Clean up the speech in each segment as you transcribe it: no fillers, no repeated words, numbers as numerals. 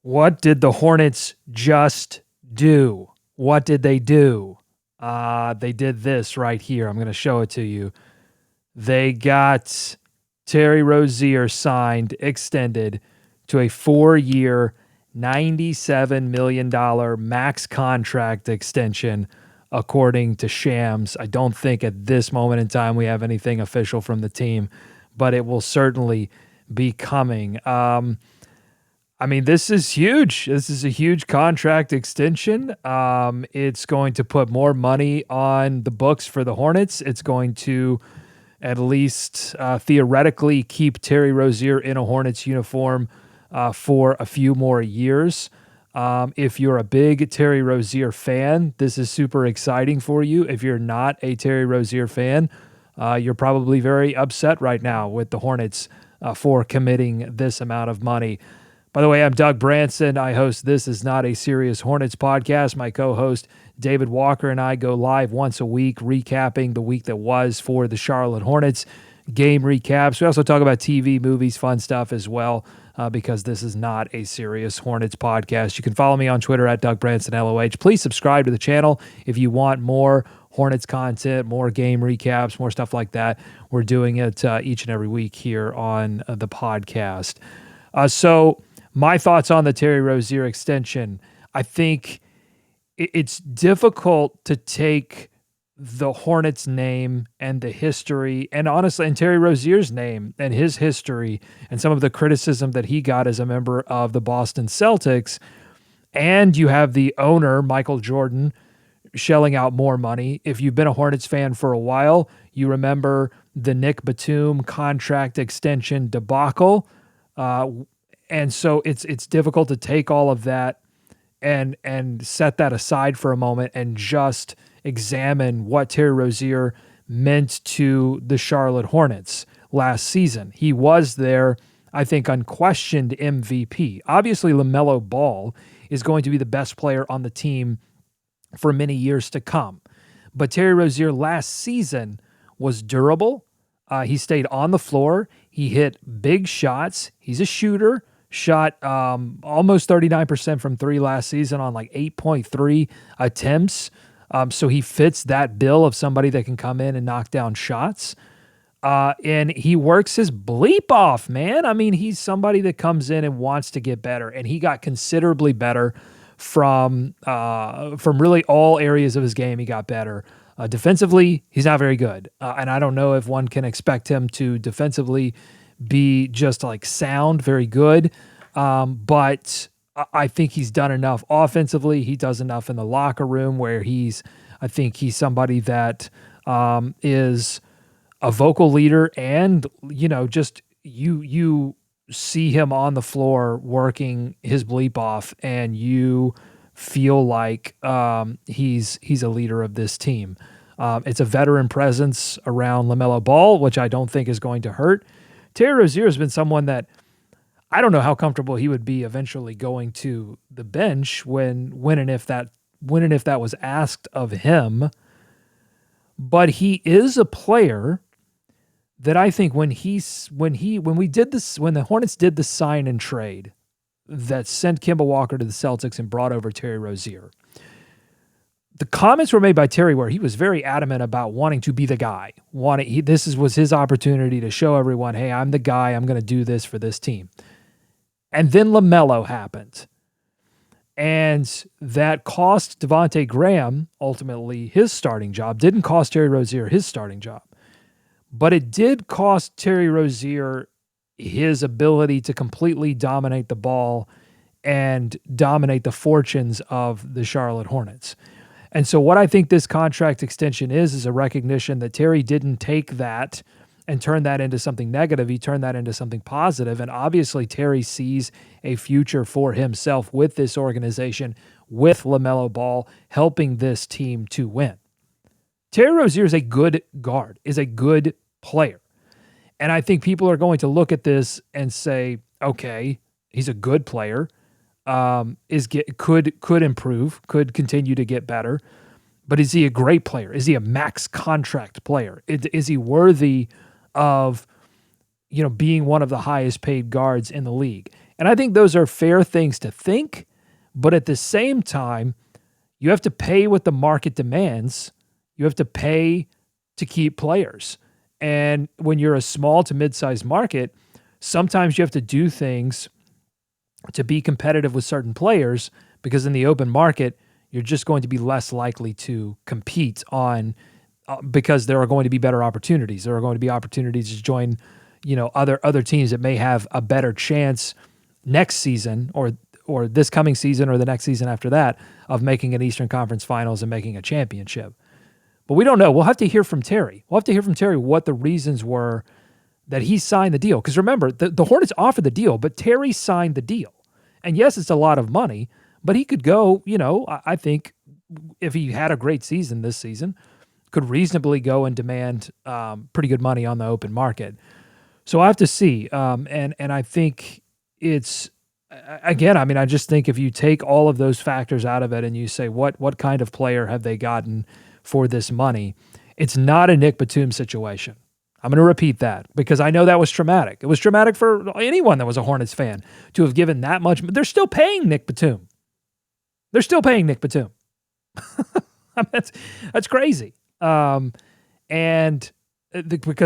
What did the Hornets just do? What did they do? They did this right here. I'm going to show it to you. They got Terry Rozier signed, extended to a 4-year, $97 million max contract extension, according to Shams. I don't think at this moment in time we have anything official from the team, but it will certainly be coming. I mean, this is huge. This is a huge contract extension. It's going to put more money on the books for the Hornets. It's going to at least theoretically keep Terry Rozier in a Hornets uniform for a few more years. If you're a big Terry Rozier fan, this is super exciting for you. If you're not a Terry Rozier fan, you're probably very upset right now with the Hornets for committing this amount of money. By the way, I'm Doug Branson. I host This Is Not a Serious Hornets podcast. My co-host David Walker and I go live once a week recapping the week that was for the Charlotte Hornets, game recaps. We also talk about TV, movies, fun stuff as well, because this is not a serious Hornets podcast. You can follow me on Twitter at Doug Branson LOH. Please subscribe to the channel if you want more Hornets content, more game recaps, more stuff like that. We're doing it each and every week here on the podcast. So my thoughts on the Terry Rozier extension. I think it's difficult to take the Hornets name and the history, and honestly, and Terry Rozier's name and his history and some of the criticism that he got as a member of the Boston Celtics, and you have the owner, Michael Jordan, shelling out more money. If you've been a Hornets fan for a while, you remember the Nick Batum contract extension debacle. And so it's difficult to take all of that and set that aside for a moment and just examine what Terry Rozier meant to the Charlotte Hornets last season. He was their, I think, unquestioned MVP. Obviously, LaMelo Ball is going to be the best player on the team for many years to come. But Terry Rozier last season was durable. He stayed on the floor. He hit big shots. He's a shooter. Shot almost 39% from three last season on like 8.3 attempts. So he fits that bill of somebody that can come in and knock down shots. And he works his bleep off, man. I mean, he's somebody that comes in and wants to get better. And he got considerably better from really all areas of his game. He got better. Defensively, he's not very good. And I don't know if one can expect him to defensively be just like sound very good. But I think he's done enough offensively. He does enough in the locker room where I think he's somebody that is a vocal leader, and, just you see him on the floor working his bleep off and you feel like he's a leader of this team. It's a veteran presence around LaMelo Ball, which I don't think is going to hurt. Terry Rozier has been someone that I don't know how comfortable he would be eventually going to the bench when and if that was asked of him. But he is a player that I think when the Hornets did the sign and trade that sent Kemba Walker to the Celtics and brought over Terry Rozier, the comments were made by Terry where he was very adamant about wanting to be the guy. This was his opportunity to show everyone, hey, I'm the guy. I'm going to do this for this team. And then LaMelo happened. And that cost Devontae Graham, ultimately, his starting job. Didn't cost Terry Rozier his starting job. But it did cost Terry Rozier his ability to completely dominate the ball and dominate the fortunes of the Charlotte Hornets. And so what I think this contract extension is a recognition that Terry didn't take that and turn that into something negative. He turned that into something positive. And obviously Terry sees a future for himself with this organization, with LaMelo Ball, helping this team to win. Terry Rozier is a good guard, is a good player. And I think people are going to look at this and say, okay, he's a good player. Could improve, could continue to get better, but is he a great player? Is he a max contract player? Is he worthy of, being one of the highest paid guards in the league? And I think those are fair things to think, but at the same time, you have to pay what the market demands. You have to pay to keep players. And when you're a small to mid-sized market, sometimes you have to do things to be competitive with certain players, because in the open market, you're just going to be less likely to compete on because there are going to be better opportunities. There are going to be opportunities to join, other teams that may have a better chance next season or this coming season or the next season after that of making an Eastern Conference Finals and making a championship. But we don't know. We'll have to hear from Terry. We'll have to hear from Terry what the reasons were that he signed the deal. Because remember, the Hornets offered the deal, but Terry signed the deal. And yes, it's a lot of money, but he could go, I think if he had a great season this season, could reasonably go and demand pretty good money on the open market. So I have to see. And I think it's, again, I just think if you take all of those factors out of it and you say, what kind of player have they gotten for this money? It's not a Nick Batum situation. I'm going to repeat that because I know that was traumatic. It was traumatic for anyone that was a Hornets fan to have given that much. They're still paying Nick Batum. They're still paying Nick Batum. That's crazy. Because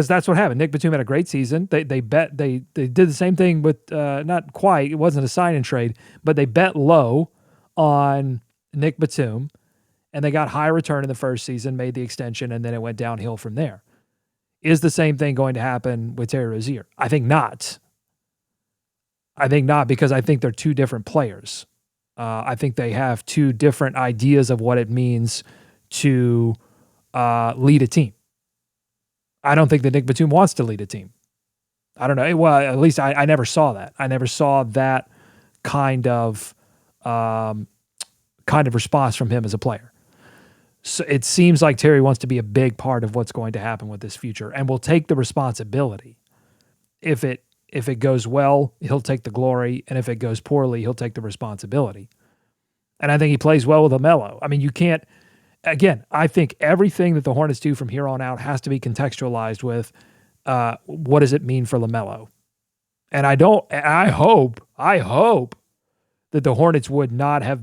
that's what happened. Nick Batum had a great season. They did the same thing with not quite. It wasn't a sign and trade, but they bet low on Nick Batum, and they got high return in the first season, made the extension, and then it went downhill from there. Is the same thing going to happen with Terry Rozier? I think not. Because I think they're two different players. I think they have two different ideas of what it means to lead a team. I don't think that Nick Batum wants to lead a team. I don't know. Well, at least I never saw that. I never saw that kind of response from him as a player. So it seems like Terry wants to be a big part of what's going to happen with this future and will take the responsibility. If it goes well, he'll take the glory, and if it goes poorly, he'll take the responsibility. And I think he plays well with LaMelo. You can't. Again, I think everything that the Hornets do from here on out has to be contextualized with what does it mean for LaMelo? And I hope that the Hornets would not have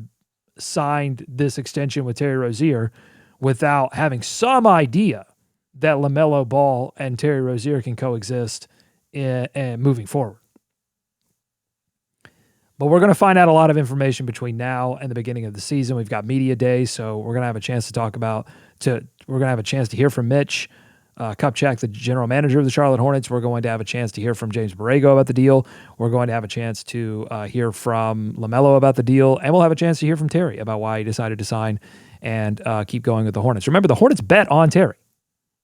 signed this extension with Terry Rozier without having some idea that LaMelo Ball and Terry Rozier can coexist in moving forward. But we're going to find out a lot of information between now and the beginning of the season. We've got media day, so we're going to have a chance to hear from Mitch Kupchak, the general manager of the Charlotte Hornets. We're going to have a chance to hear from James Borrego about the deal. We're going to have a chance to hear from LaMelo about the deal, and we'll have a chance to hear from Terry about why he decided to sign and keep going with the Hornets. Remember, the Hornets bet on Terry.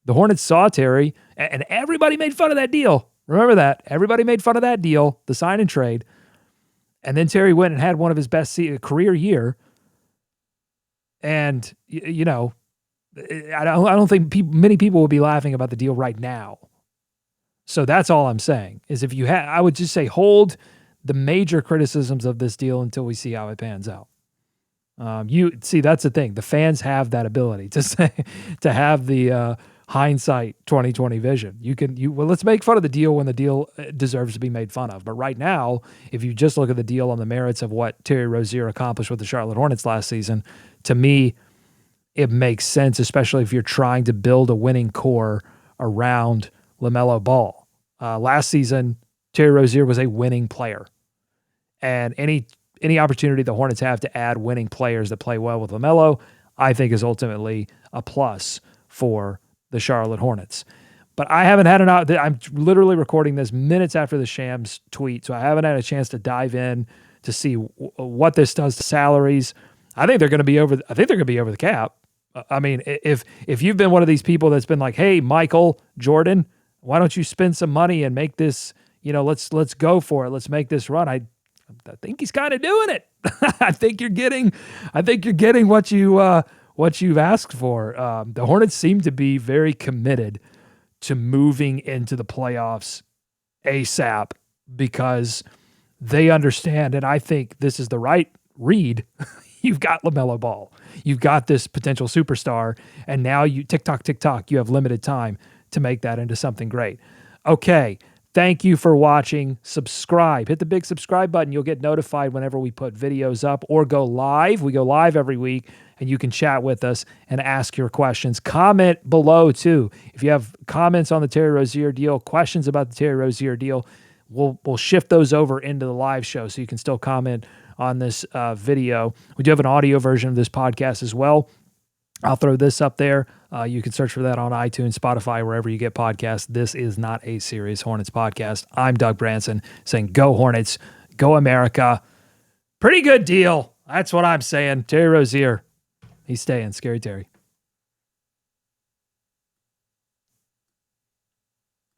The Hornets saw Terry, and everybody made fun of that deal. Remember that. Everybody made fun of that deal, the sign and trade. And then Terry went and had one of his best career year. And, I don't think many people will be laughing about the deal right now. So that's all I'm saying is I would just say hold the major criticisms of this deal until we see how it pans out. That's the thing. The fans have that ability to have the hindsight 2020 vision. Let's make fun of the deal when the deal deserves to be made fun of. But right now, if you just look at the deal on the merits of what Terry Rozier accomplished with the Charlotte Hornets last season, to me, it makes sense, especially if you're trying to build a winning core around LaMelo Ball. Last season, Terry Rozier was a winning player. And any opportunity the Hornets have to add winning players that play well with LaMelo, I think is ultimately a plus for the Charlotte Hornets. But I haven't had I'm literally recording this minutes after the Shams tweet, so I haven't had a chance to dive in to see what this does to salaries. I think they're going to be over the cap. If you've been one of these people that's been like, hey, Michael Jordan, why don't you spend some money and make this, let's go for it. Let's make this run. I think he's kind of doing it. I think you're getting what you've asked for. The Hornets seem to be very committed to moving into the playoffs ASAP because they understand, and I think this is the right read. You've got LaMelo Ball. You've got this potential superstar, and now tick-tock, you have limited time to make that into something great. Okay, Thank you for watching. Subscribe. Hit the big subscribe button. You'll get notified whenever we put videos up or go live. We go live every week, and you can chat with us and ask your questions. Comment below, too. If you have comments on the Terry Rozier deal, questions about the Terry Rozier deal, we'll shift those over into the live show so you can still comment on this video. We do have an audio version of this podcast as well. I'll throw this up there. You can search for that on iTunes, Spotify, wherever you get podcasts. This is not a Serious Hornets podcast. I'm Doug Branson saying go Hornets, go America. Pretty good deal. That's what I'm saying. Terry Rozier, he's staying. Scary Terry.